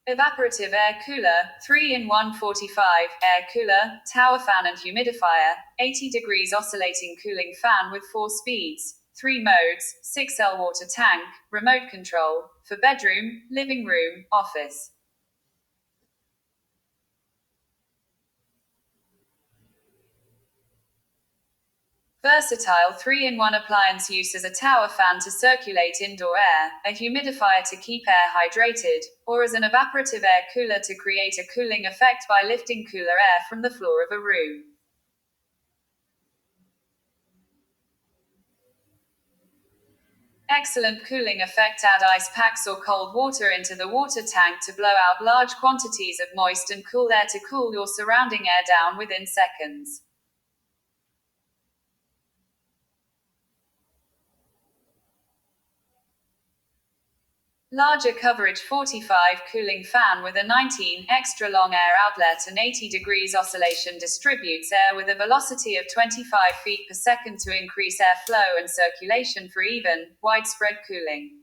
Evaporative air cooler, 3-in-1 45, air cooler, tower fan and humidifier, 80 degrees oscillating cooling fan with 4 speeds, 3 modes, 6L water tank, remote control, for bedroom, living room, office. Versatile 3-in-1 appliance use as a tower fan to circulate indoor air, a humidifier to keep air hydrated, or as an evaporative air cooler to create a cooling effect by lifting cooler air from the floor of a room. Excellent cooling effect. Add ice packs or cold water into the water tank to blow out large quantities of moist and cool air to cool your surrounding air down within seconds. Larger coverage 45 cooling fan with a 19 extra long air outlet and 80 degrees oscillation distributes air with a velocity of 25 feet per second to increase airflow and circulation for even, widespread cooling.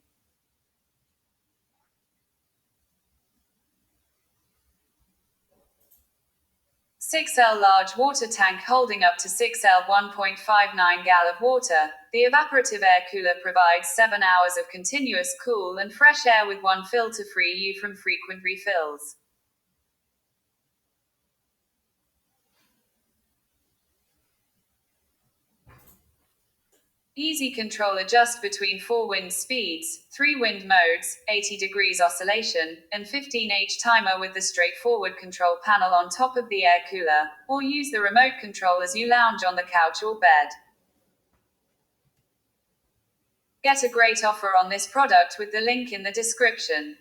(6L large water tank holding up to 6L 1.59 gal of water. The evaporative air cooler provides 7 hours of continuous cool and fresh air with one fill to free you from frequent refills. Easy control. Adjust between 4 wind speeds, 3 wind modes, 80 degrees oscillation, and 15H timer with the straightforward control panel on top of the air cooler, or use the remote control as you lounge on the couch or bed. Get a great offer on this product with the link in the description.